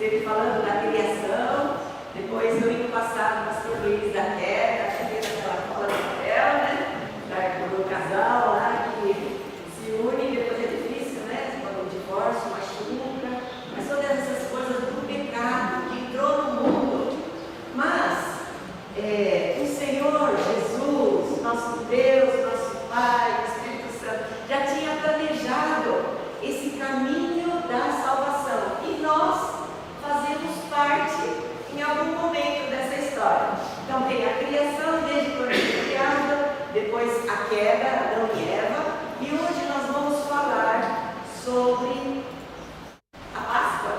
esteve falando da criação, depois domingo passado o pastor Luiz da queda, fez aquela cola de papel, né? Do casal lá que se une, depois é difícil, né? Quando o divórcio machuca, mas todas essas coisas do pecado que entrou no mundo. Mas o Senhor Jesus, nosso Deus, nosso Pai, o Espírito Santo, já tinha planejado esse caminho da salvação. E nós fazemos parte em algum momento dessa história. Então tem a criação desde quando foi criado, depois a queda, Adão e Eva, e hoje nós vamos falar sobre a Páscoa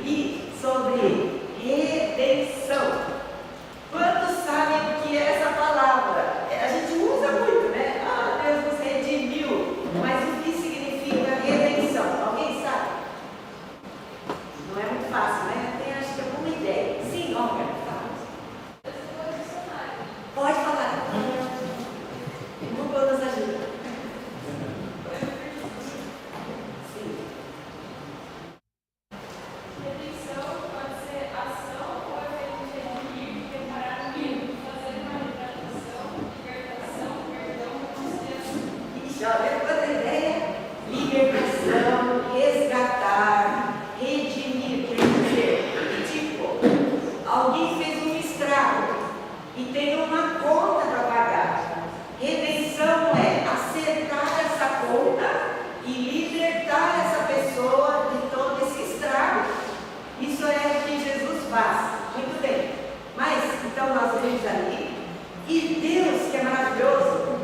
e sobre redenção. Quantos sabem o que é essa palavra? A gente usa muito, né? Ah, Deus nos redimiu. Mas o que significa redenção? Alguém sabe? Não é muito fácil, né? Tem, acho que, alguma ideia. Sim, Olga, fala. Pode falar. O Google nos ajuda. Sim. Redenção pode ser ação ou efeito de redimir, reparar no mínimo, fazer uma retratação, libertação, perdão, reconciliação. Ixi, olha quanta ideia. Libertação, resgatar, redimir, quer dizer, tipo, alguém fez um estrago e tem uma conta para pagar. Redenção é acertar essa conta e libertar essa pessoa de todo esse estrago. Isso é o que Jesus faz. Muito bem. Mas, então nós vemos ali, e Deus, que é maravilhoso,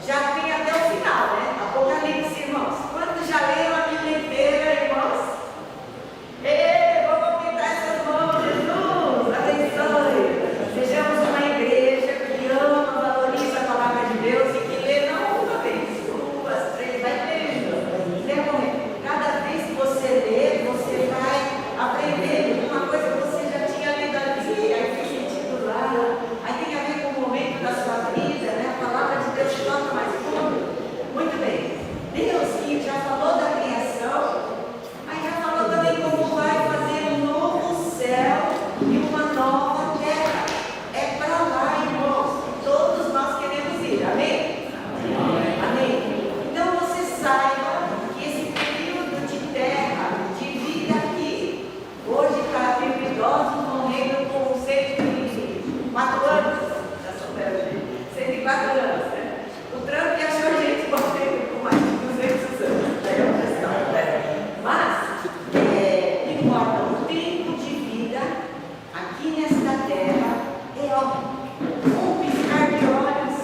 já tem até o final, né? Apocalipse, irmãos. Quantos já leram a Bíblia inteira, irmãos? Ei, vamos aumentar essas mãos, Jesus, abençoe. Sejamos uma igreja que ama, valoriza a palavra de Deus e que lê não uma vez, duas, três, vai lendo. Cada vez que você lê, você vai aprender uma coisa que você já tinha lido ali, aí tem sentido lá, aí tem a ver com o momento da sua vida, né? A palavra de Deus toca mais fundo. Muito bem. Deus que já falou da criação, mas já falou também como vai fazer um novo céu e uma nova terra. É para lá, irmãos, que todos nós queremos ir. Amém? Amém. Então você saiba que esse período de terra, de vida aqui, hoje para ter idosos morrendo com 104 anos. Já souberam, gente? 104 anos, né? O Trump achou gente morrendo com mais de 200 anos. Daí é outra história, né? Mas, importa o tempo de vida aqui nesta terra, é um piscar de olhos,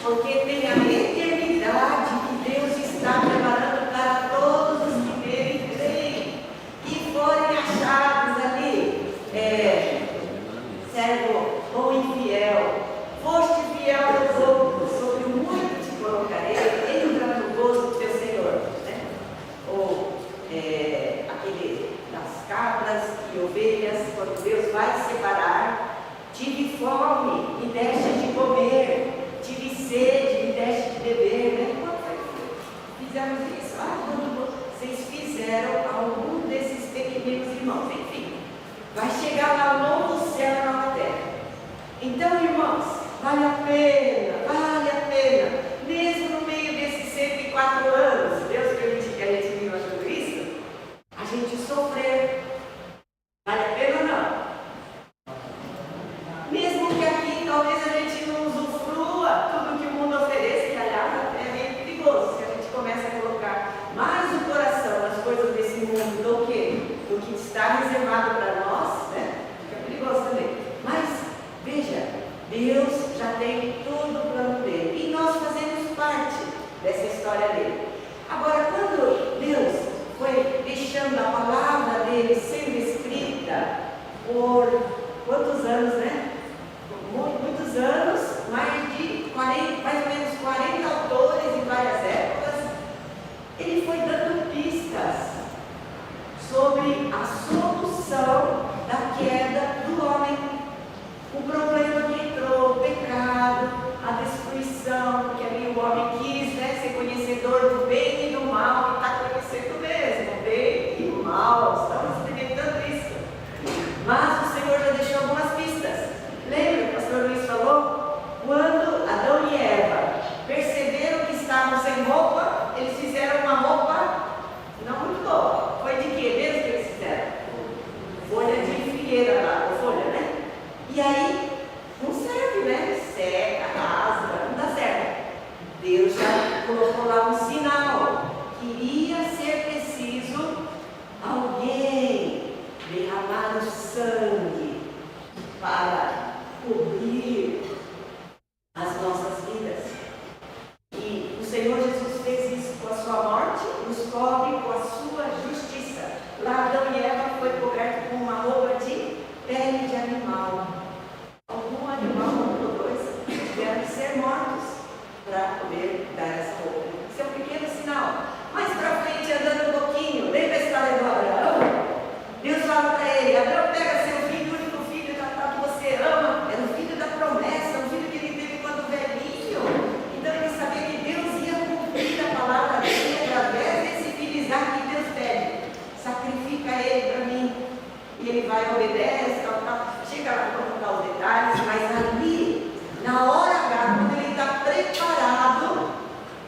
porque tem a eternidade que Deus está preparando para todos os que nele creem e forem achados ali. Servo bom e fiel, foste fiel ao pouco, sobre o muito te colocarei, entra no gozo do teu Senhor. Né? Ou aquele das cabras e ovelhas, quando Deus vai separar, tive fome e deste de comer, tive sede e deste de beber. Né? Quando foi que fizemos isso? Quando vocês fizeram a algum desses pequeninos irmãos. Enfim, vai chegar lá o novo céu e a nova terra. Então, irmãos, vale a pena, mesmo no meio desses 104 anos, Deus permite que a gente viva tudo isso, a gente sofrer. Vale a pena ou não? Mesmo que aqui talvez a gente não usufrua tudo que o mundo oferece, que aliás é meio perigoso, se a gente começa a colocar mais o coração nas coisas desse mundo do que está reservado para nós, né? Fica perigoso também. Mas, veja, Deus já tem todo o plano dele e nós fazemos parte dessa história dele. Agora, quando Deus foi deixando a palavra dele sendo escrita por quantos anos, né? Muitos anos, mais ou menos 40 autores em várias épocas, ele foi dando pistas sobre a solução da queda do homem. O problema que entrou, o pecado, a destruição, porque ali o homem quis, né, ser conhecedor do bem e do mal, e está conhecendo mesmo, o bem e o mal, estamos experimentando animal. Algum animal ou dois tiveram que ser mortos para poder dar essa roupa. Isso é um pequeno sinal. Mais para frente, andando um pouquinho, lembra a história do Abraão? Deus fala para ele: Abraão, pega seu filho, o único filho que você ama, era o filho da promessa, o filho que ele teve quando velhinho. Então ele sabia que Deus ia cumprir a palavra dele através desse filho Isaac, que Deus pede: sacrifica ele para mim. E ele vai, obedece, tal. Chega lá para contar os detalhes, mas ali, na hora H, quando ele está preparado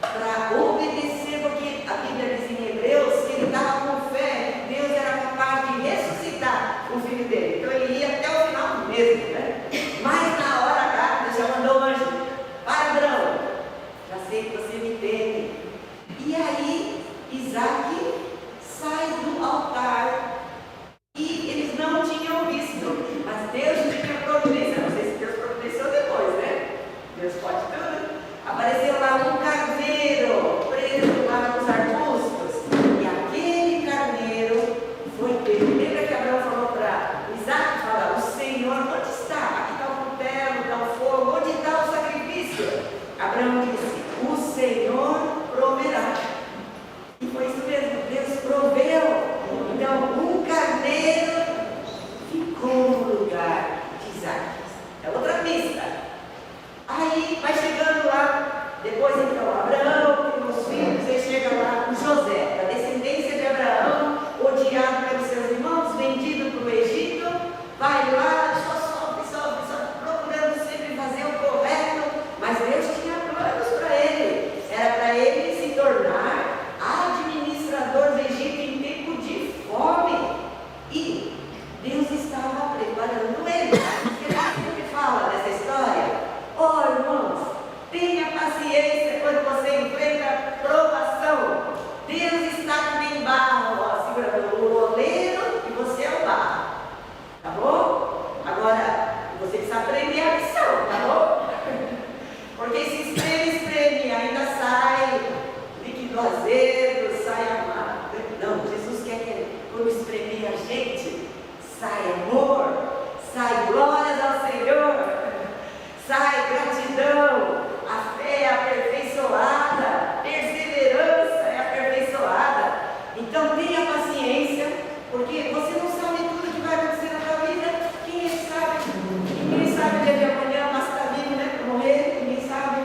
para obedecer, porque a Bíblia diz em Hebreus que ele estava com fé, que Deus era capaz de ressuscitar o filho dele. Então ele ia até o final mesmo, né? Mas na hora H, Deus já mandou o anjo: para, Abraão, já sei que você me teme. E aí, Isaac sai do altar. E eles não tinham visto, mas Deus tinha providenciado. Não sei se Deus providenciou depois, né? Deus pode tudo. Apareceu lá um carneiro preso lá nos arbustos. E aquele carneiro foi pego. Lembra que Abraão falou para Isaac? Fala: o Senhor, onde está? Aqui está o cutelo, está o fogo, onde está o sacrifício? Abraão disse: o Senhor proverá. E foi isso mesmo, Deus proveu. Então, um carneiro ficou no lugar de Isaac. É outra pista. Aí vai chegando lá, depois então Abraão, com os filhos, ele chega lá com José, da descendência de Abraão, odiado pelos seus irmãos, vendido para o Egito, vai lá, só sofre, procurando sempre fazer o correto, mas Deus tinha planos para ele. Era para ele se tornar administrador do Egito em tempo de fome. E Deus estava preparando ele. O que fala dessa história? Oh, irmãos, tenha paciência quando você enfrenta provação. Deus está bem barro, ó, segurando o oleiro e você é o barro. Tá bom? Agora, você precisa aprender a lição, tá bom? Porque se espreme, ainda sai líquido azedo, sai amargo. Não, Jesus quer que quando espremer a gente, sai amor, sai glórias ao Senhor, sai gratidão, a fé é aperfeiçoada, perseverança é aperfeiçoada. Então tenha paciência, porque você não sabe tudo que vai acontecer na sua vida. Quem sabe? Ninguém sabe o dia de amanhã, mas está vivo, né, para morrer, ninguém sabe.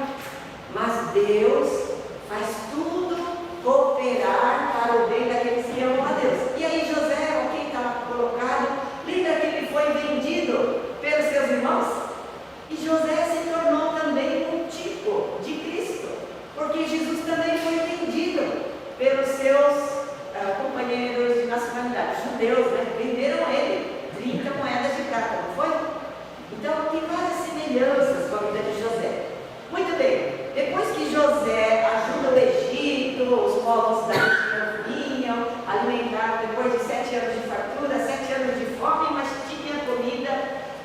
Mas Deus faz tudo cooperar para o bem daqueles que amam a Deus. E aí José, quem estava colocado, lembra que ele foi vendido pelos seus irmãos? E José se tornou também um tipo de Cristo, porque Jesus também foi vendido pelos seus companheiros de nacionalidade, judeus, né? Venderam ele 30 moedas de prata, não foi? Então tem várias semelhanças com a vida de José. Muito bem, depois que José ajuda o Egito, os povos da região vinham, alimentaram depois de 7 anos de fartura, 7 anos de fome, mas tinha comida,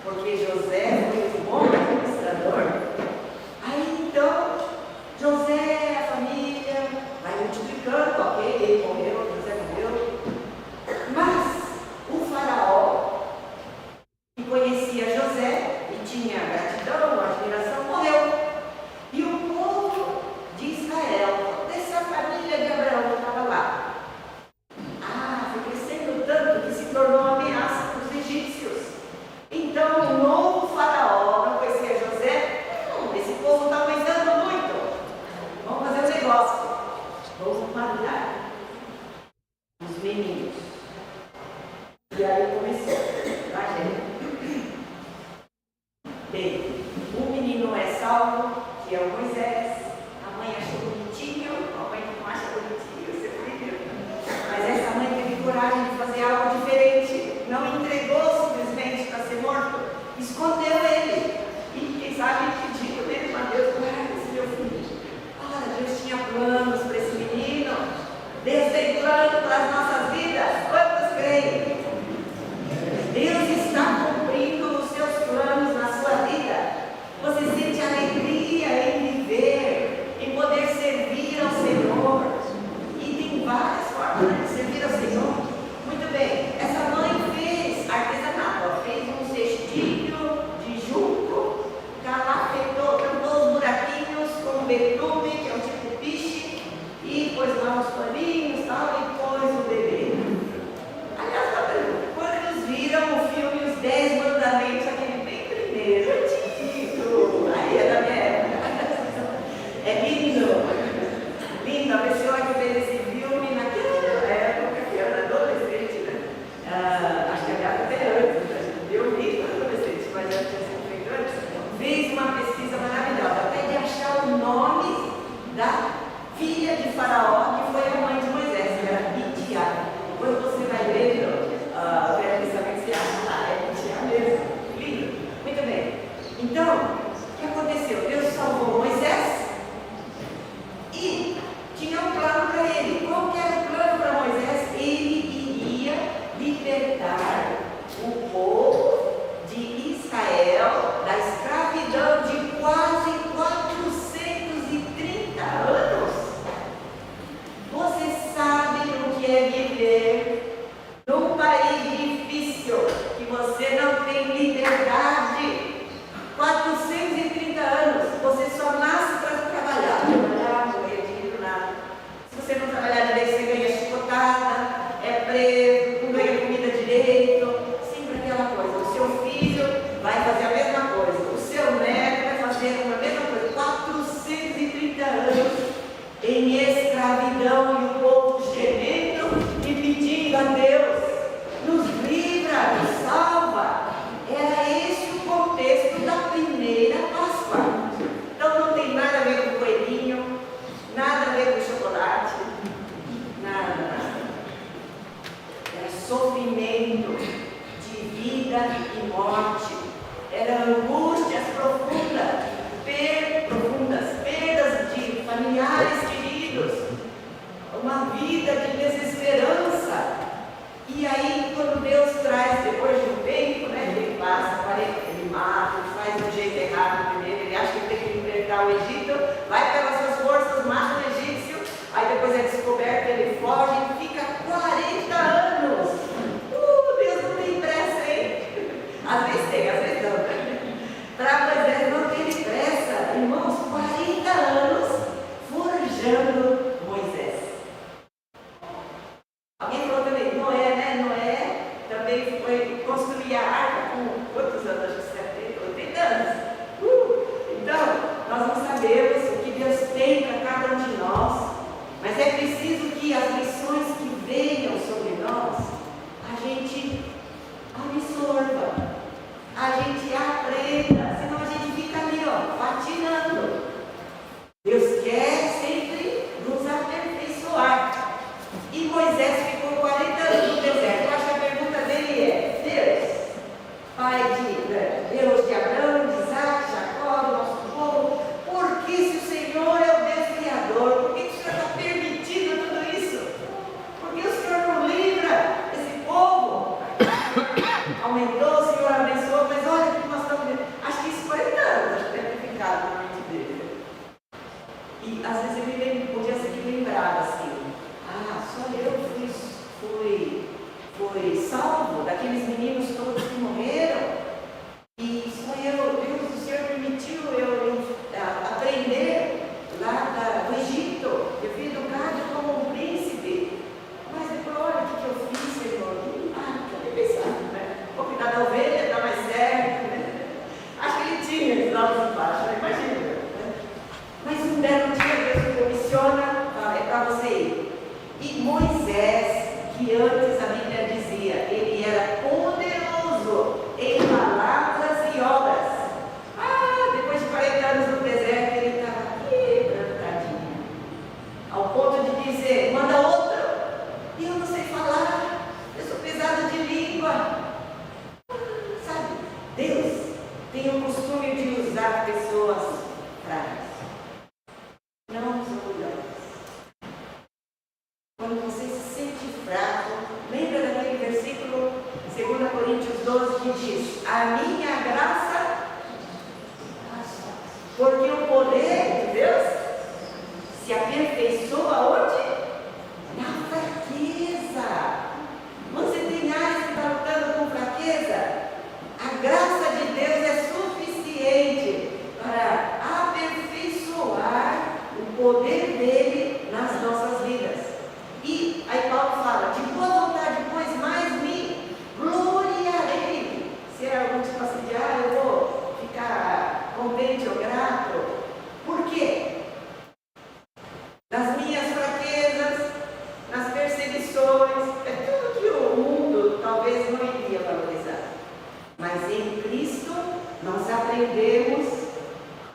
porque José foi um bom administrador. Aí então, José, a família, vai multiplicando, ok, ele morreu, José morreu, mas o faraó, que conhecia José e tinha gratidão, admiração, morreu. E o povo de Israel, dessa família de Abraão que estava lá, foi crescendo tanto que se tornou uma ameaça para os egípcios. Então o novo faraó não conhecia José. Esse povo está aumentando muito, vamos fazer um negócio, vamos matar os meninos. E aí começou, tá, gente? Bem, o menino é salvo, que é o Moisés. A mãe achou bonitinho, a mãe não acha bonitinho, seu filho. Mas essa mãe teve coragem de fazer algo diferente. Não entregou simplesmente para ser morto, escondeu ele. E quem sabe pediu mesmo a Deus: guarda esse meu filho. Deus tinha planos para esse menino. Deus tem plano para as nossas vidas. Quantos creem? libertar o povo de Israel da escravidão de quase 430 anos. Você sabe o que é viver num país difícil, que você não tem liberdade? 430 anos, você só nasce para trabalhar, morrer, dinheiro, nada. Se você não trabalhar direito, você ganha chicotada, é preso, não ganha comida direito, sempre aquela coisa. O seu filho vai fazer a mesma coisa, o seu neto vai fazer a mesma coisa. 430 anos em escravidão, e o povo gemendo e pedindo a Deus: nos livra, nos salva. Era esse o contexto da primeira Páscoa. Então não tem nada a ver com o coelhinho, nada a ver com chocolate, nada. Era sofrimento de vida e morte, era angústias profundas, perdas de familiares queridos, uma vida de desesperança. E aí, quando Deus traz, depois de um tempo, ele passa, ele mata, ele faz do jeito errado primeiro, ele acha que ele tem que libertar o Egito, vai pelas suas forças, mata o egípcio, aí depois é descoberto, ele foge e fica 40 anos. Deus não tem pressa, hein? Às vezes tem, às vezes não. Para Moisés não ter pressa, irmãos, 40 anos forjando Moisés. Alguém falou também, Noé, né? Noé também foi construir a arca com quantos anos? Acho que 70, 80 anos. Então, nós não sabemos o que Deus tem para cada um de nós, mas é preciso que as lições que venham sobre nós, a gente absorva, a gente aprenda, senão a gente fica ali, patinando. Deus quer sempre nos aperfeiçoar. E Moisés ficou 40 anos no deserto. Eu acho que a pergunta dele é: Deus, Pai Deus de Abraão, de Isaac, Jacó, do nosso povo, por que, se o Senhor é o Deus Criador, por que o Senhor está permitindo tudo isso? Por que o Senhor não livra esse povo? Aumentou, o Senhor abençoou, mas olha o que nós estamos vendo. Acho que isso 40 anos, acho que deve ter ficado na mente dele. E às vezes eu me lembro, podia ser que lembrava assim: só eu fui salvo daqueles meninos todos que morreram, e só eu, Deus, o Senhor permitiu eu aprender lá do Egito, eu fui educado como um príncipe, mas depois olha o que eu fiz, Senhor. Cadê pensando, né? Vou cuidar da ovelha, dá mais certo, né? Acho que ele tinha esses altos e baixos, imagina, né? Mas um belo dia Deus me comisiona, é para você ir. E Moisés, que antes a Bíblia dizia, ele era poderoso em palavras e obras. Depois de 40 anos no deserto, ele estava quebrantadinho, ao ponto de dizer: manda outro, e eu não sei falar, eu sou pesado de língua. Sabe, Deus tem o costume de usar pessoas fracas. Não os orgulhosos. Quando você se sente fraco, lembra daquele versículo, 2 Coríntios 12, que diz: a minha graça, porque o poder de Deus se aperfeiçoa onde? Na fraqueza. Você tem áreas que está lutando com fraqueza? A graça de Deus é suficiente para aperfeiçoar o poder dele nas nossas vidas. E aí Paulo fala: de boa vontade, pois mais me gloriarei. Se é algum tipo assim de eu vou ficar contente ou grato. Por quê? Nas minhas fraquezas, nas perseguições, é tudo que o mundo talvez não iria valorizar. Mas em Cristo nós aprendemos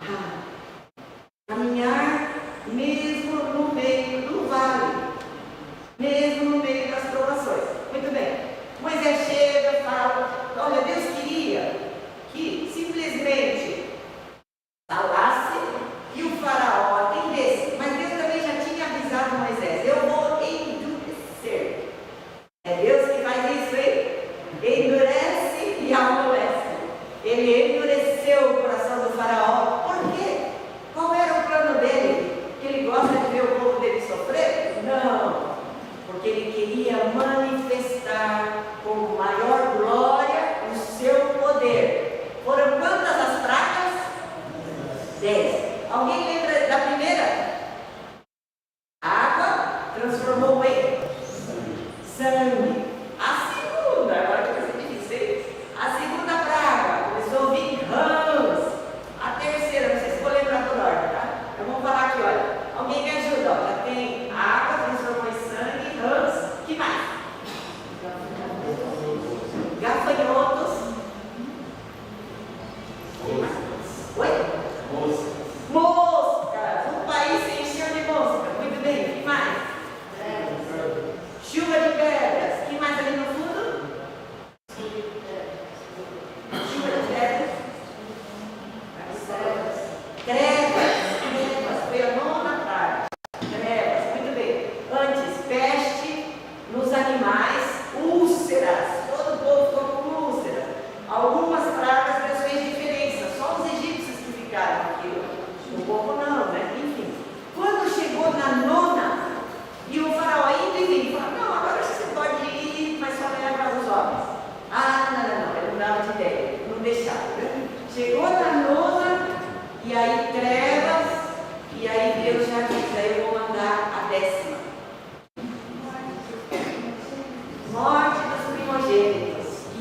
a caminhar mesmo no meio do vale, mesmo no meio das provações. Muito bem. Moisés chega e fala: olha, Deus queria que simplesmente falasse e o faraó atendesse. Mas Deus também já tinha avisado Moisés: eu vou endurecer. É Deus que faz isso, hein?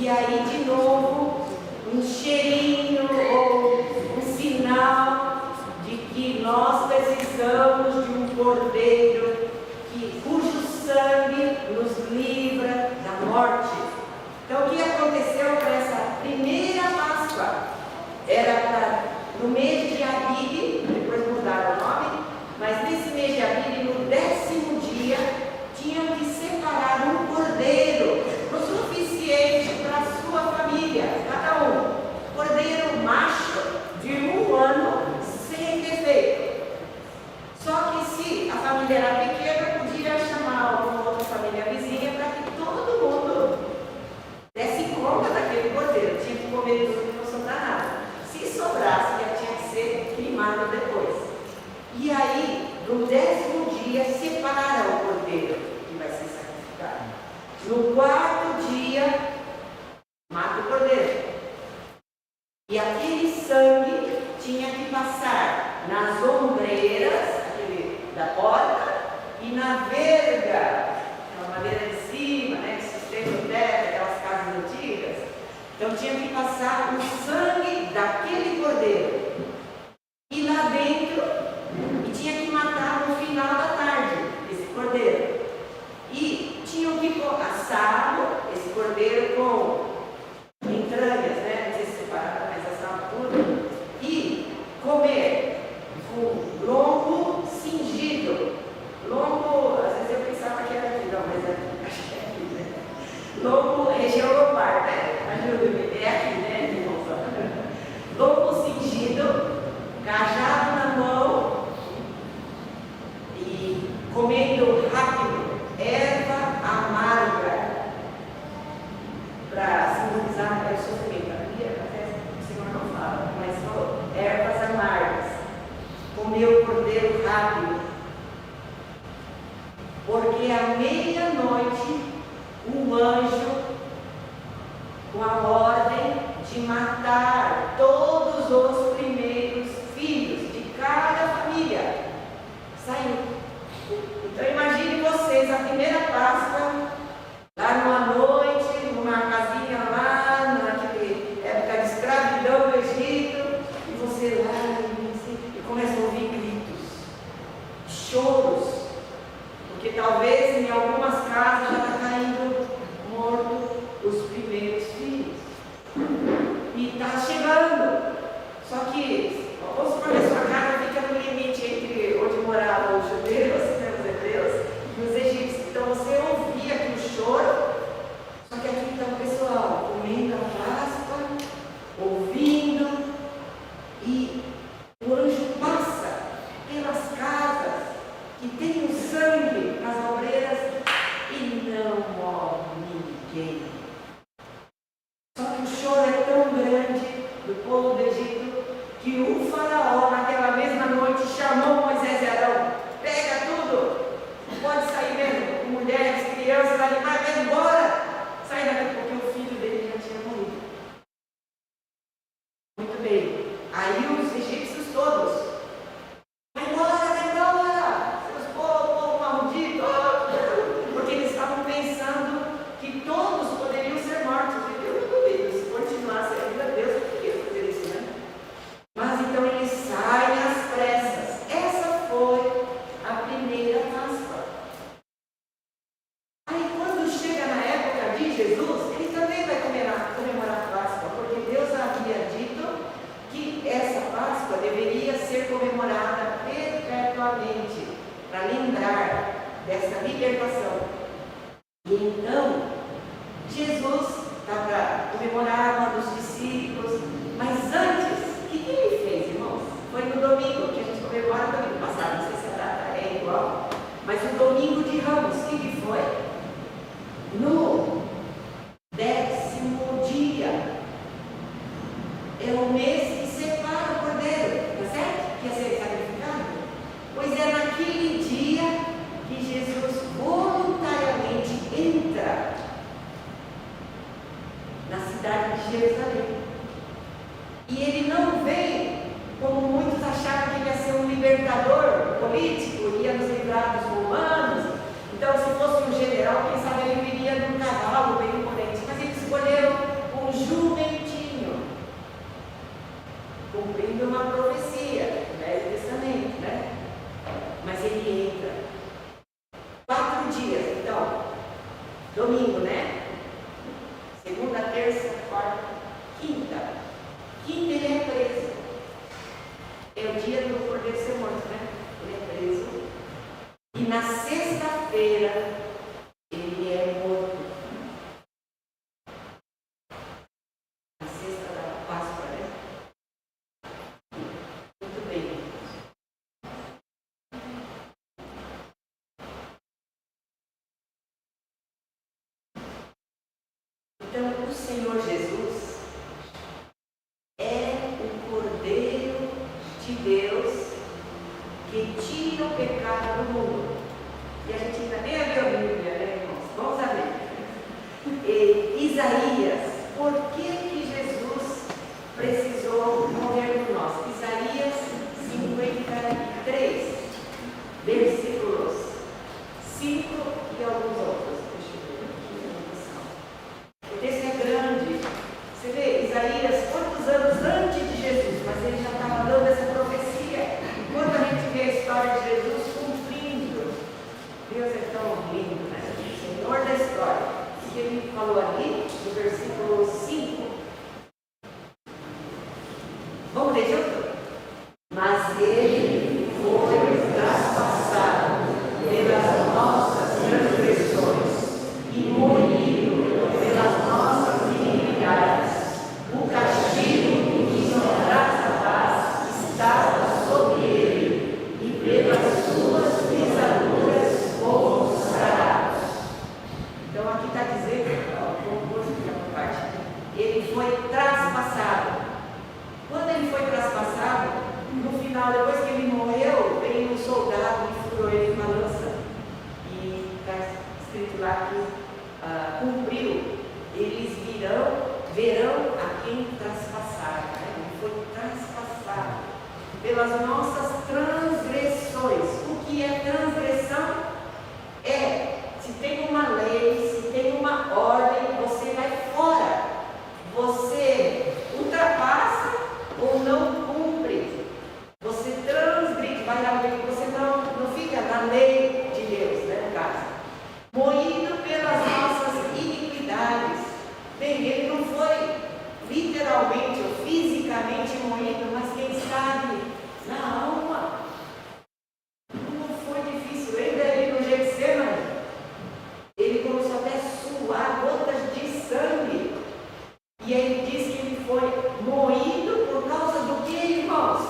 E aí, de novo, um cheirinho ou um sinal de que nós precisamos de um cordeiro cujo sangue nos livra da morte. Então, o que aconteceu para essa primeira Páscoa? Era no mês de Abib, depois mudaram o nome, mas nesse mês de Abib, no 10º dia, tinham que separar um cordeiro o suficiente para a sua família, cada um. Cordeiro macho de 1 ano, sem defeito. Só que se a família era pequena, podia chamar alguma outra família vizinha para que todo mundo desse conta daquele cordeiro. Tinha que comer tudo e não sobrar nada. Se sobrasse, já tinha que ser queimado depois. E aí, no 10º dia, separa o cordeiro que vai ser sacrificado. No 4º dia, mata o cordeiro. E aquele sangue tinha que passar nas ombreiras da porta e na verga, aquela madeira de cima, né, que sustenta o teto, aquelas casas antigas. Então tinha que passar o sangue daquele cordeiro. E lá dentro, e tinha que matar no final da tarde esse cordeiro. E tinham que assar esse cordeiro com entranhas, né? Não sei se separaram, mas assava tudo. E comer com lombo cingido. Lombo, às vezes eu pensava que era aqui, não, mas acho que é aqui, né? Lombo, região lombar, né? Ajuda-me, é aqui, né, irmãos? Lombo cingido, cajado na mão e comendo rápido, erva amarga, para simbolizar o sofrimento. Até o Senhor não fala, mas falou, ervas amargas. Comeu o cordeiro rápido, porque à meia-noite o anjo, com a ordem de matar todos os primeiros filhos de cada família, saiu. Então imagine vocês, a primeira Páscoa, lá numa noite, numa casinha lá, naquela época de escravidão do Egito, e você lá, e começa a ouvir gritos, choros, porque talvez em algumas casas já está caindo morto os primeiros filhos. E está chegando. Só que, vamos supor que a sua casa fica no limite entre onde moravam os judeus, né, os hebreus, e os egípcios. Então você ouvia aqui o choro, só que aqui está o pessoal comendo a Páscoa, ouvindo, e o anjo passa pelas casas que tem o sangue nas obreiras e não morre ninguém. Só que o choro é tão grande do povo do Egito que o faraó, naquela mesma noite, chamou Moisés e Arão: pega tudo, não pode sair mesmo, com mulheres, crianças, animais, vai embora, sai daqui, porque o filho dele já tinha morrido. Muito bem, aí os egípcios todos: vai embora, seus povo maldito, porque eles estavam pensando que todos poderiam ser mortos. Eu não duvido, se continuasse a vida, Deus poderia fazer isso, né? Mas então eles saem às pressas. Essa foi a primeira Páscoa. Aí quando chega na época de Jesus, ele também vai comemorar a Páscoa, porque Deus havia dito que essa Páscoa deveria ser comemorada perpetuamente, para lembrar dessa libertação. E então, Jesus está para comemorar a dos discípulos, mas antes, o que ele fez, irmãos? Foi no domingo, que a gente comemora no domingo passado, não sei se a data é igual, mas o domingo de Ramos, o que foi? No 10º dia, é o mês que separa o cordeiro, tá certo? Que ia ser sacrificado. Pois é naquele dia que Jesus voluntariamente entra na cidade de Jerusalém. E ele não vem, como muitos acharam que ele ia ser um libertador político, ia nos livrar dos romanos. Então, se fosse um general, quem sabe ele viria num cavalo bem imponente. Mas ele escolheu segunda, terça, quarta, quinta. Quinta ele é preso. É o dia do Cordeiro ser morto, né? Ele é preso. E na sexta-feira ele é morto. Na sexta da Páscoa, né? Muito bem. Então, o Senhor Jesus é o Cordeiro de Deus que tira o pecado do mundo. E a gente ainda nem abriu a Bíblia, né, irmãos? Vamos abrir. Isaías, por que Jesus precisou morrer por nós? Isaías 53, versículos 5 e alguns outros. Deixa eu ver aqui. O texto é grande. Você vê, Isaías, quantos anos antes de Jesus, mas ele já estava dando essa profecia. Quando a gente vê a história de Jesus cumprindo, Deus é tão lindo, né? O Senhor da história. O que ele falou ali, no versículo 5. Vamos ler junto? Mas ele foi traspassado pelas nossas transgressões e moído pelas nossas iniquidades. O castigo que nos traz a paz estava sobre ele, e pelas suas pisaduras fomos sarados. Então aqui está dizendo, vamos explicar uma parte. Ele foi traspassado. Quando ele foi traspassado, no final, depois que ele morreu, veio um soldado e furou ele com uma lança. E está escrito lá que cumpriu. Eles verão a quem traspassaram. Né? Ele foi traspassado pelas nossas transgressões. O que é transgressão? Se tem uma lei, se tem uma ordem, você vai fora. Você ultrapassa ou não cumpre. Você transgride, vai além, você não fica na lei de Deus, né, no caso. Moído pelas nossas iniquidades. Bem, ele não foi literalmente ou fisicamente moído, mas quem sabe na alma. Não foi difícil. Ainda ali no Getsemane, ele começou até a suar gotas de sangue. E aí diz que ele foi moído por causa do que, irmãos?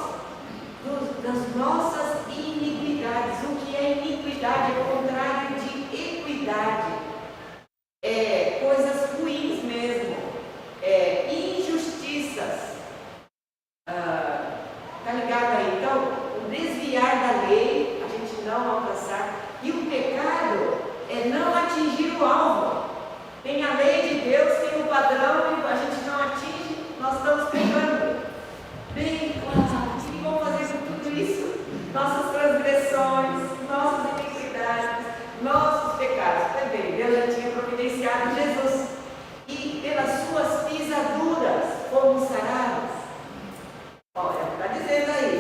Das nossas iniquidades. O que é iniquidade? É o contrário de equidade. Coisas ruins mesmo. Injustiças. Está ligado aí? Então, o desviar da lei, a gente não alcançar. E o pecado é não atingir o alvo. Tem a lei de Deus, tem o padrão, e a gente não atinge, nós estamos pecando. Bem, o que vamos fazer com tudo isso? Nossas transgressões, nossas iniquidades, nossos pecados. Também, Deus já tinha providenciado Jesus. E pelas suas pisaduras fomos sarados. Olha, está dizendo aí,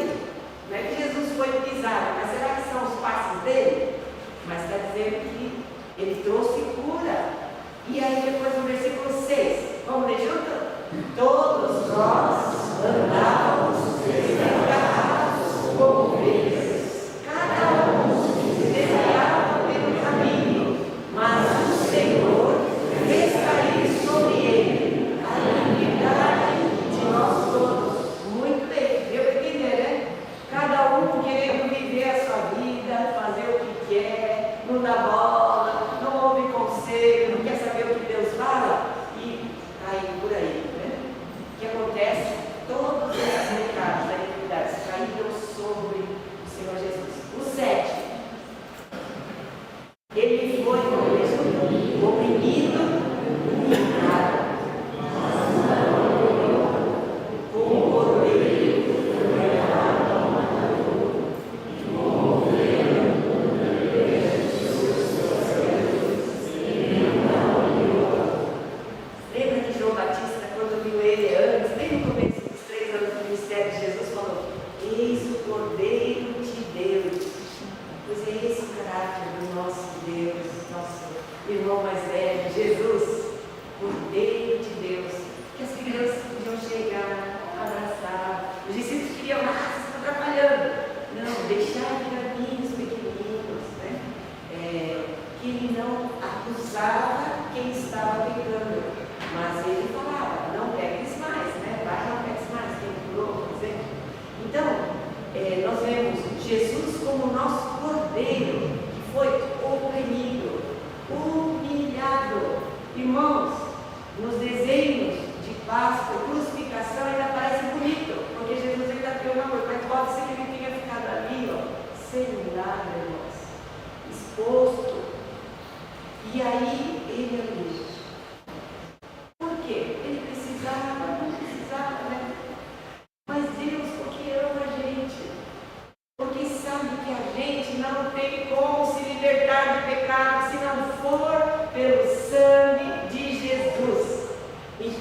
não é que Jesus foi pisado, mas será que são os passos dele? Mas está dizendo que ele trouxe cura. E aí depois no versículo 6, vamos ler junto? Todos nós andávamos desgarrados como ovelhas, cada um se desviava pelo caminho, mas o Senhor fez cair sobre ele a iniquidade de nós todos. Muito bem, deu para entender, né? Cada um querendo viver a sua vida, fazer o que quer, não dá bola, não ouve conselho, não quer saber o que Deus fala e cai por aí, né? O que acontece? Todos esses pecados da iniquidade caíram sobre o Senhor Jesus. O 7. Ele foi oprimido, humilhado, como o cordeiro Lembra de João Batista, quando viu ele antes, bem no começo dos 3 anos do ministério de Jesus, falou: eis o Cordeiro de Deus. Pois é esse o caráter do nosso Deus, nosso irmão mais velho, Jesus, Cordeiro de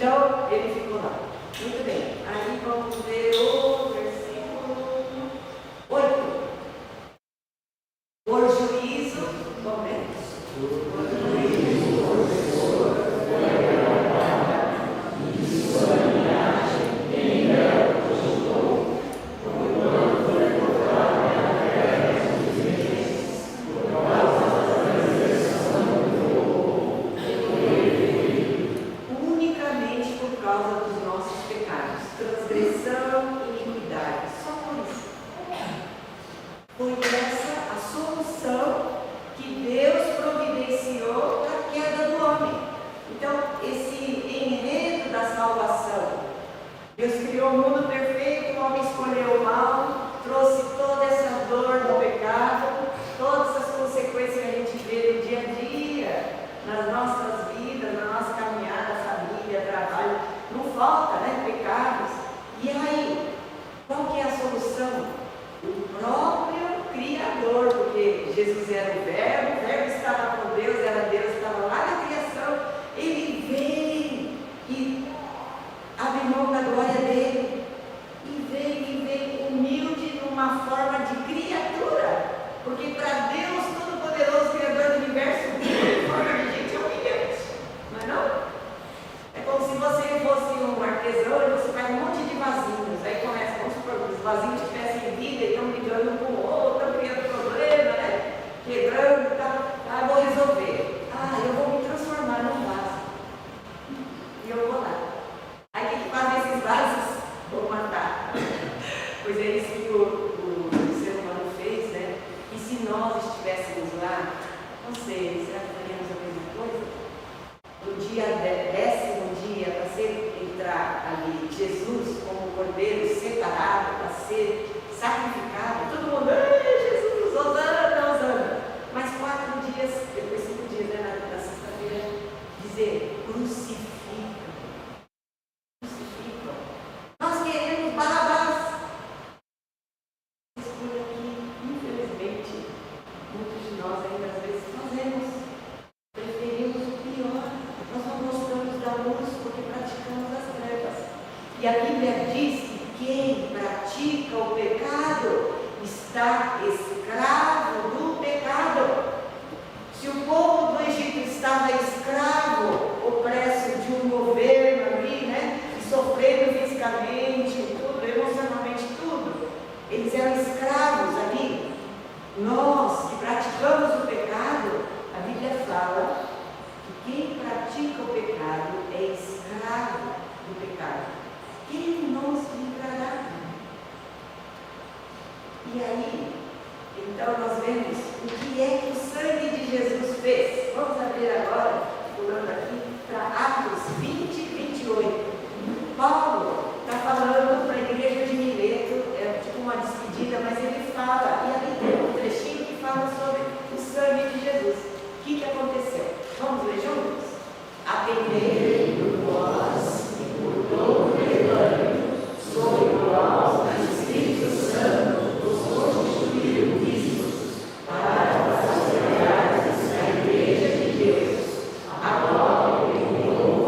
Então, ele ficou lá. Muito bem. Aí vamos ver o versículo 8. Por juízo, momentos. Unicamente por causa dos nossos pecados, transgressão e iniquidade. Só por isso. Foi essa a solução que Deus providenciou para a queda do homem. Então, esse enredo da salvação, Deus criou o mundo perfeito, o homem escolheu o mal, trouxe toda essa dor do pecado, todas as consequências que a gente vê no dia a dia, nas nossas vidas, na nossa caminhada, família, trabalho, não falta, né, pecados. E aí, qual que é a solução? O próprio Criador, porque Jesus era o Verbo estava com Deus, era Deus, estava lá na criação, ele veio e abriu mão da glória dele, e veio humilde numa forma de criatura, porque para Deus Todo-Poderoso, Criador do Universo, em forma de gente é humilhante, não é não? É como se você fosse um artesão e você faz um monte de vasinhos, aí começa, vamos supor, os vasinhos tivessem vida e estão brigando um com o outro, estão criando problema, né? Quebrando e tal. Ah, vou resolver. Ah, eu vou me transformar num vaso. E eu vou lá. Aí o que fazem esses vasos? Vou matar. Pois é isso que o ser humano fez, né? E se nós estivéssemos lá, não sei, será que faríamos a mesma coisa? No dia 10º dia, para entrar ali Jesus como cordeiro separado, para ser sacrificado, todo mundo, Jesus, Hosana, Hosana. Mas 4 dias, depois 5 dias, né, na sexta-feira, dizer, crucificam. Nós queremos Barrabás. Escolha que, infelizmente, muitos de nós ainda às vezes fazemos. Preferimos o pior. Nós não gostamos da luz porque praticamos as trevas. E a Bíblia diz que quem pratica o pecado está escravo do pecado. Se o povo do Egito estava escravo, opresso de um governo ali, né? E sofrendo fisicamente, tudo, emocionalmente, tudo. Eles eram escravos ali. Nós que praticamos o pecado, a Bíblia fala que quem pratica o pecado é escravo do pecado. Quem nos livrará? E aí, então nós vemos o que é que o sangue de Jesus fez. Vamos abrir agora, pulando aqui, para Atos 20, 28. Paulo está falando para a igreja de Mileto, é tipo uma despedida, mas ele fala, e ali tem um trechinho que fala sobre o sangue de Jesus. O que aconteceu? Vamos ler juntos? Atendei por vós e por todo o rebanho, sobre o qual o Espírito Santo os constituiu bispos, para pastorear a igreja de Deus, a qual ele enviou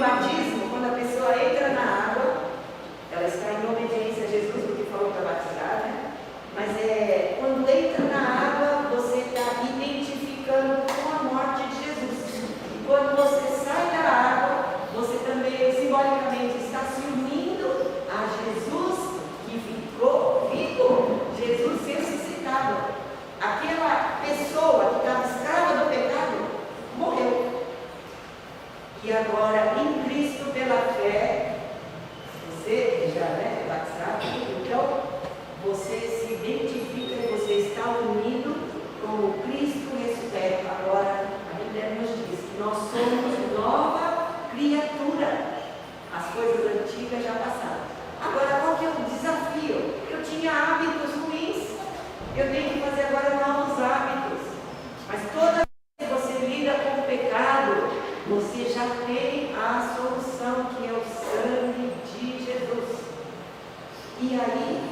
batismo, quando a pessoa entra na água, ela está em obediência a Jesus, porque falou para batizar, né? Mas quando entra na água, você está identificando com a morte de Jesus. E quando você sai da água, você também simbolicamente está se unindo a Jesus que ficou vivo, Jesus ressuscitado. Aquela pessoa que estava escrava do pecado morreu. E agora, em Cristo, pela fé, você já é batizado, então você se identifica, você está unido com o Cristo ressurreto. Agora, a Bíblia nos diz que nós somos nova criatura. As coisas antigas já passaram. Agora, qual que é o desafio? Eu tinha hábitos ruins, eu tenho que fazer agora novos hábitos. Mas toda vez que você lida com o pecado, você já tem a solução, que é o sangue de Jesus. E aí,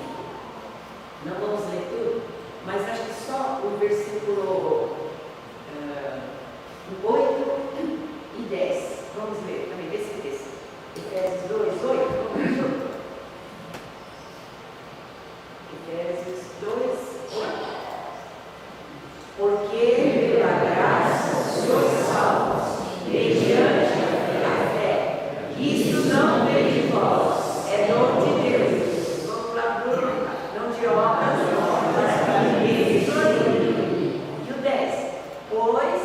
não vamos ler tudo, mas acho que só o versículo 8 e 10. Vamos ler também, desse. Efésios 2, 8. Vamos ler junto? Efésios 2, 8. Porque pela graça sois salvos, mediante a fé. Isto não vem de vós, é dom de Deus. Vamos lá, Bruno. Não de obras, para que ninguém se glorie. E o 10. Pois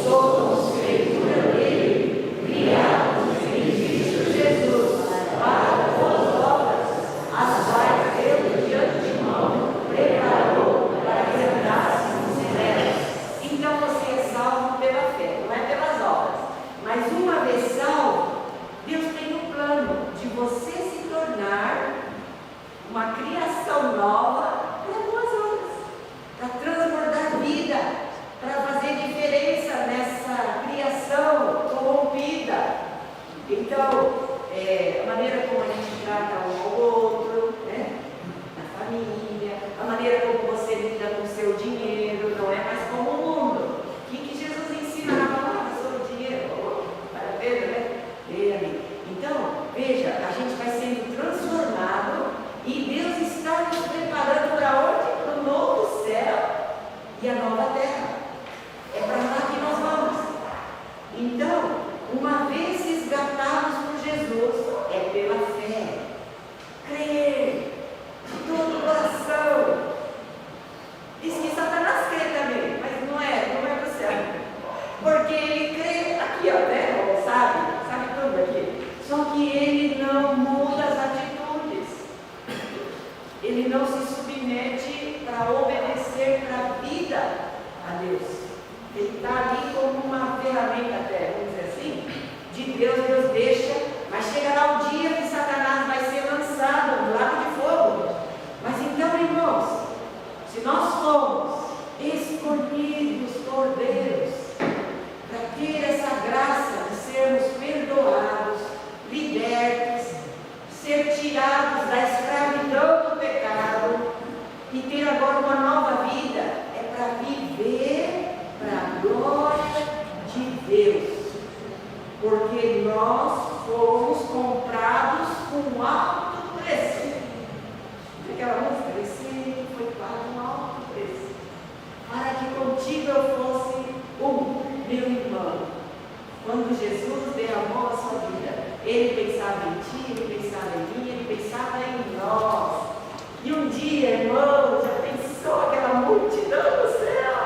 somos feitura dele, criados em Cristo Jesus, para boas obras, as quais Deus de antemão preparou para que andássemos nelas. Então você é salvo pela fé, não é pelas obras. Mas uma vez salvo, Deus tem um plano de você se tornar uma criação nova para boas obras, para transbordar vida, para fazer diferença nessa criação corrompida. Então, a maneira como a gente trata um ao outro, né? Na família, a maneira como você lida com o seu dinheiro, não é mais como o mundo. O que Jesus ensina na palavra sobre o dinheiro? Para ver, né? Então, veja, a gente vai sendo transformado e Deus está nos preparando para onde? Para o novo céu e a nova terra. É para lá que nós vamos. Então, uma vez resgatados por Jesus, é pela fé. Crer de todo o coração. Diz que Satanás crê também, mas não é do céu. Porque ele crê aqui, ó, né? Sabe tudo aqui. Só que ele não muda as atitudes. Ele não se submete para obedecer para a vida a Deus. Ele está ali como uma ferramenta até, vamos dizer assim, de Deus. Deus deixa, mas chegará o dia que Satanás vai ser lançado no lago de fogo. Mas então, irmãos, se nós formos escolhidos por Deus para ter essa graça de sermos perdoados, libertos, ser tirados da escravidão do pecado e ter agora uma nova vida, é para viver para a glória de Deus, porque nós fomos comprados com alto preço. Aquela música, esse foi pago um alto preço, para que contigo eu fosse meu irmão. Quando Jesus derramou a sua vida, Ele pensava em ti, Ele pensava em mim, Ele pensava em nós. E um dia, irmão, já pensou aquela multidão do céu?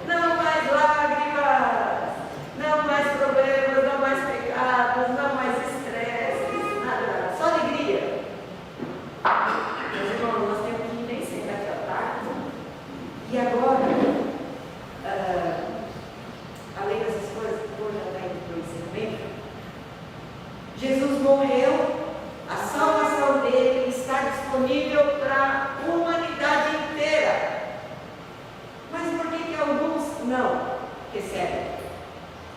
Não mais lágrimas, não mais problemas, não mais pecados, não mais estresses, nada, só alegria. Meus irmãos, nós temos que ir nem sempre aqui à tarde. E agora, além dessas coisas, vou já estar indo para o ensinamento. Jesus morreu, a salvação dele está disponível para a humanidade inteira. Mas por que alguns não recebem?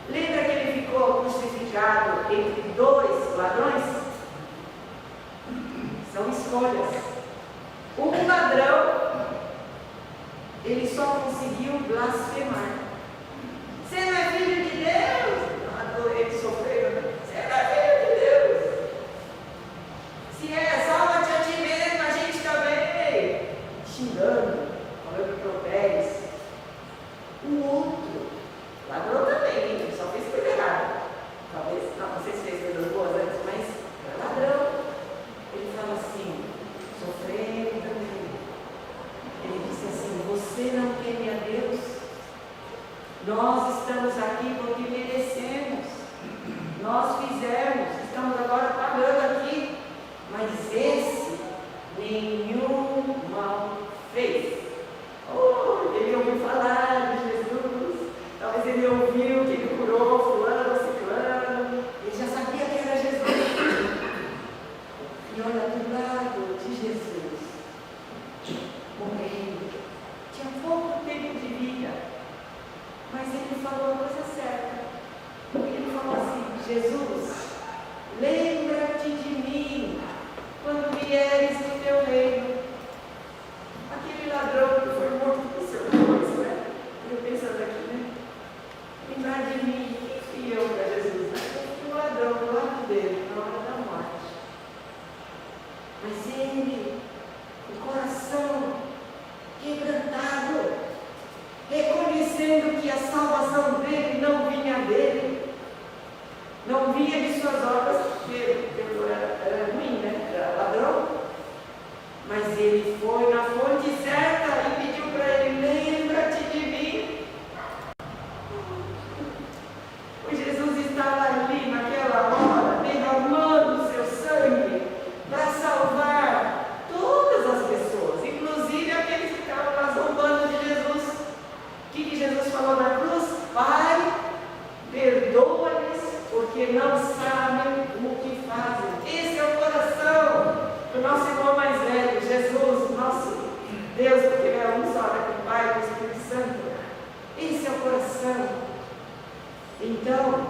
Lembra que ele ficou crucificado entre dois ladrões? São escolhas. Um ladrão, ele só conseguiu blasfemar. Você não é filho de Deus? Ele sofreu, né? Você não Nós estamos aqui porque merecemos. Nós fizemos, estamos agora pagando aqui. Mas esse, nenhum mal fez. Oh, ele ouviu falar de Jesus. Talvez ele ouviu que ele curou fulano, ciclano. Ele já sabia que era Jesus. E olha, do lado de Jesus, morrendo, tinha pouco tempo de vida, mas ele falou a coisa certa. Ele falou assim: Jesus, lembra-te de mim quando vieres no teu reino. Aquele ladrão que foi morto por seu Deus, né? Eu pensando aqui, né? Lembrar de mim, quem fui eu para Jesus? Eu fui o ladrão do lado dele, na hora da morte. Mas ele, o coração quebrantado, reconhecendo que a salvação dele não vinha dele, não vinha de suas obras, porque ele era ruim, né? Era ladrão. Mas ele foi na fonte certa e pediu para ele: lembra-te de mim. O Jesus estava ali naquela hora, derramando o seu sangue para salvar todas as pessoas, inclusive aqueles que estavam lá zombando de Jesus. O que Jesus falou na cruz? Pai, perdoa-lhes, porque não sabem o que fazem. Esse é o coração do nosso irmão mais velho, Jesus, nosso Deus, porque ele é um só, né, com o Pai e com o Espírito Santo. Esse é o coração. Então,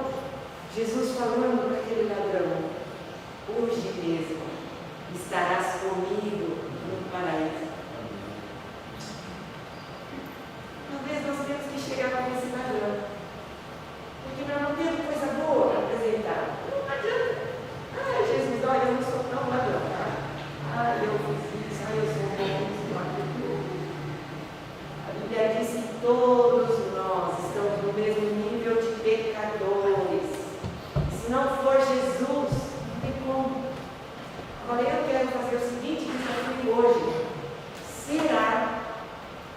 Jesus falando para aquele ladrão: hoje mesmo estarás comigo no paraíso. Talvez nós temos que chegar para esse ladrão, porque nós não temos coisa boa para apresentar. Não adianta. Ah, Jesus, olha, eu não sou tão ladrão, tá? Ah, eu fiz isso, ah, eu sou bom, sou aquilo. A Bíblia diz que todos nós estamos no mesmo nível de pecadores. Se não for Jesus, não tem como. Agora eu quero fazer o seguinte desafio hoje. Será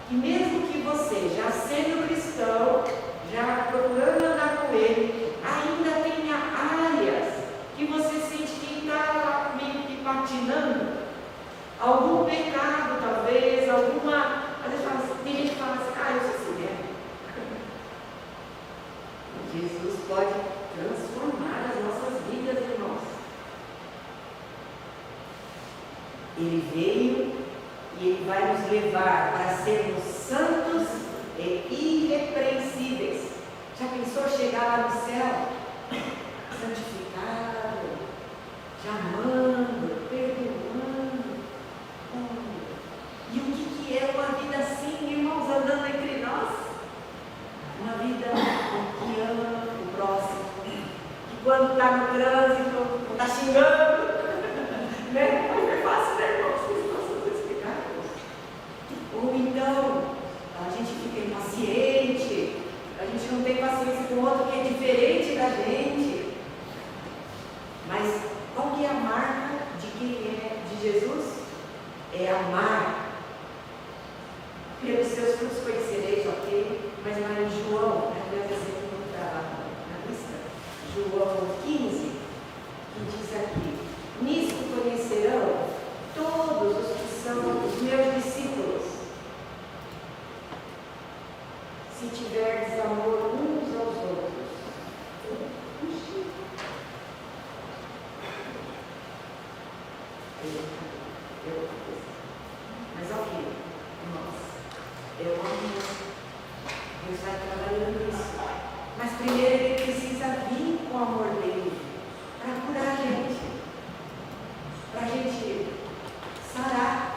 que mesmo que você, já sendo cristão, já procurando andar com ele, ainda tenha áreas que você sente que está meio que patinando? Algum pecado, talvez, alguma. Às vezes fala assim, tem gente que fala assim: ah, eu sou assim mesmo. Jesus pode transformar as nossas vidas, irmãos. Ele veio e ele vai nos levar para sermos santos e irrepreensíveis. Já pensou chegar lá no céu? Santificado, te amando, perdoando. E o que é uma vida assim, irmãos, andando entre nós? Uma vida que ama o próximo, que quando está no trânsito, não está xingando, né? Mas é fácil, né, irmãos? Vocês possam explicar. Ou então, a gente fica impaciente, a gente não tem paciência com o outro que é diferente da gente. Mas qual que é a marca de quem é de Jesus? É amar. Pelos seus frutos conhecereis, ok? Mas lá em João, aliás, esse aqui não está na lista, João 15, que diz aqui: nisto conhecerão todos os que são os meus discípulos, se tiverdes amor uns aos outros. Mas ok, irmãos, eu amo. Deus vai trabalhando isso. Mas primeiro ele precisa vir com o amor dele para curar a gente. Para a gente sarar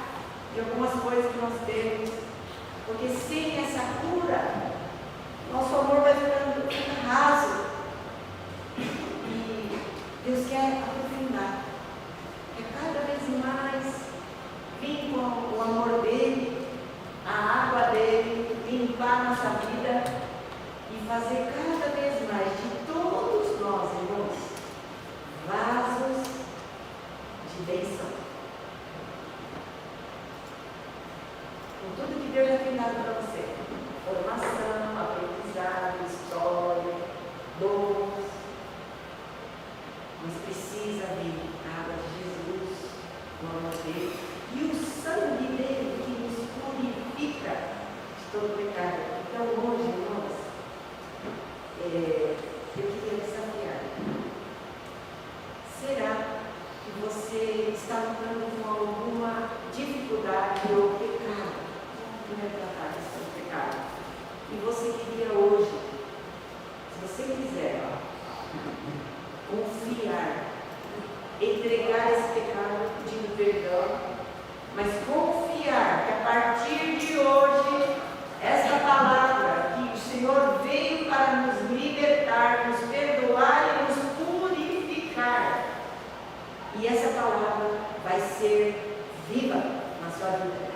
de algumas coisas que nós temos. Porque sem essa cura, nosso amor vai ficando raso. E Deus quer aprofundar. Quer cada vez mais vir com o amor dele, a água dele, limpar nossa vida e fazer cada vez mais de todos nós, irmãos, vasos de bênção. Com tudo que Deus já tem dado para você, formação, aprendizado, libertar, nos perdoar e nos purificar. E essa palavra vai ser viva na sua vida.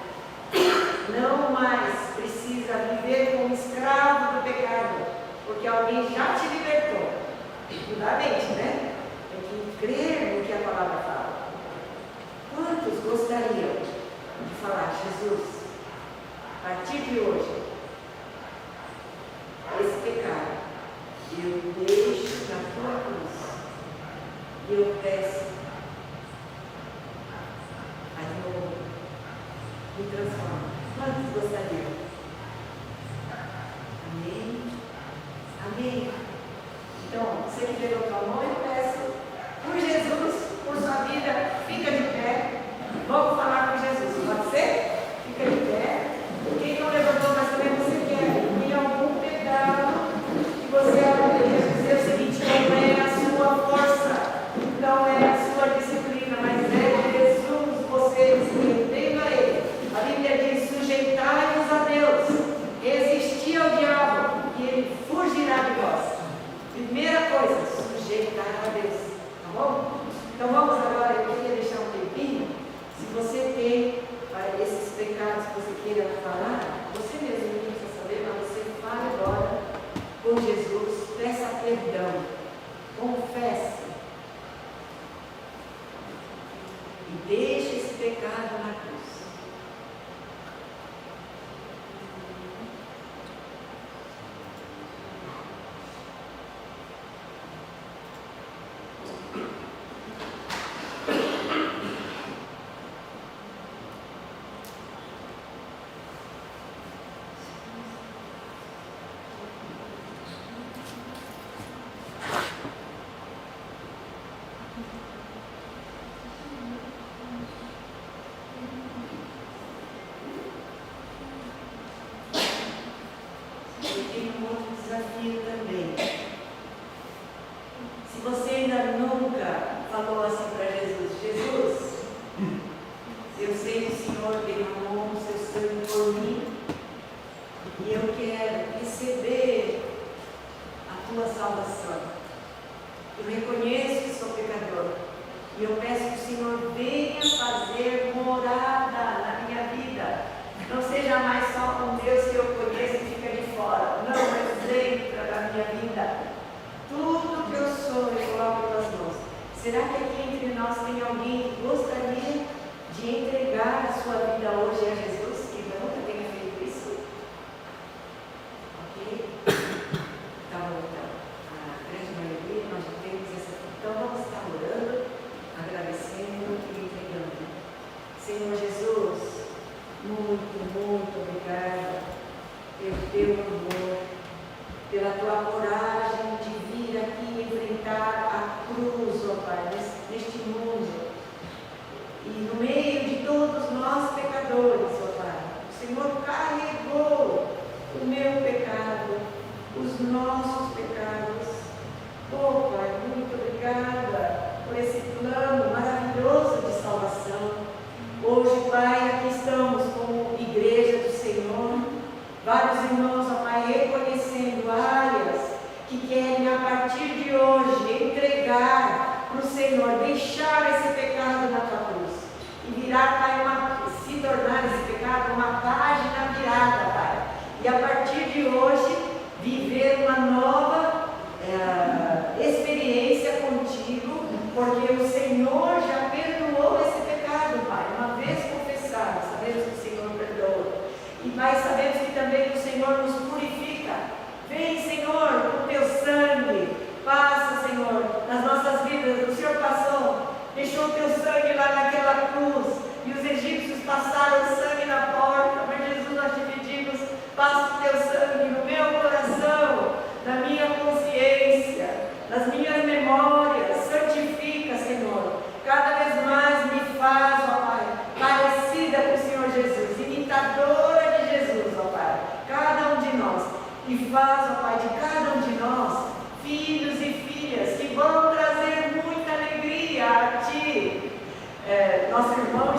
Não mais precisa viver como escravo do pecado, porque alguém já te libertou. Fundamente, né? Tem que crer no que a palavra fala. Quantos gostariam de falar: Jesus, a partir de hoje, esse pecado eu deixo na tua cruz e eu peço, me transforma. Quantos gostariam? Amém? Amém? Então, você que levantou a mão, eu peço por Jesus, por sua vida, fica de pé. Vamos falar com Jesus, pode ser? Fica de pé. Quem não levantou, mas também você quer, em algum pecado que você deseja dizer o seguinte: não é a sua força, não é a sua disciplina, mas é Jesus, você se rendendo a Ele. A Bíblia diz: sujeitai-vos a Deus, resisti ao diabo e ele fugirá de vós. Primeira coisa, sujeitar a Deus, tá bom? Então vamos agora, eu queria deixar um tempinho. Se você tem esses pecados que você queira falar, você mesmo não precisa saber, mas você fale agora com Jesus, peça perdão, confesse e deixe esse pecado na cruz. Desafio também. Se você ainda nunca falou assim para Jesus: Jesus, eu sei que o Senhor derramou o seu sangue por mim e eu quero receber a tua salvação. Eu reconheço que sou pecador e eu peço que o Senhor venha fazer morada na minha vida. Não seja mais só um Deus que eu conheço e fica de fora. Não, mas entra na minha vida. Tudo que eu sou, eu coloco nas mãos. Será que aqui entre nós tem alguém que gostaria de entregar a sua vida hoje a Jesus, que nunca tenha feito isso? Ok? Tá bom, então. A grande maioria, nós já temos essa. Então vamos estar orando, agradecendo e entregando. Senhor Jesus, muito obrigada pelo teu amor, pela tua coragem de vir aqui enfrentar a cruz, ó Pai, neste mundo. E no meio de todos nós pecadores, ó Pai, o Senhor carregou o meu pecado, os nossos pecados. Oh Pai, muito obrigada por esse plano maravilhoso de salvação. Hoje, Pai, aqui estamos como igreja do Senhor, vários irmãos, ó Pai, reconhecendo áreas que querem a partir de hoje entregar para o Senhor, deixar esse pecado na tua cruz e virar, Pai, se tornar esse pecado uma página virada, Pai, e a partir de hoje viver uma nova experiência contigo, porque o Senhor já perdoou esse pecado, Pai. Uma vez confessado, sabemos que o Senhor perdoa. E, Pai, sabemos que também o Senhor nos purifica. Vem, Senhor, com o teu sangue. Passa, Senhor, nas nossas vidas. O Senhor passou, deixou o teu sangue lá naquela cruz. E os egípcios passaram o sangue na porta. Mas, Jesus, nós te pedimos, passa o teu sangue no meu coração, na minha consciência, nas minhas memórias. Santifica, Senhor. Cada vez mais me faz, ó Pai, parecida com o Senhor Jesus, imitadora de Jesus, ó Pai, cada um de nós, e faz, ó Pai, de cada um de nós, filhos e filhas que vão trazer muita alegria a Ti. Nosso irmão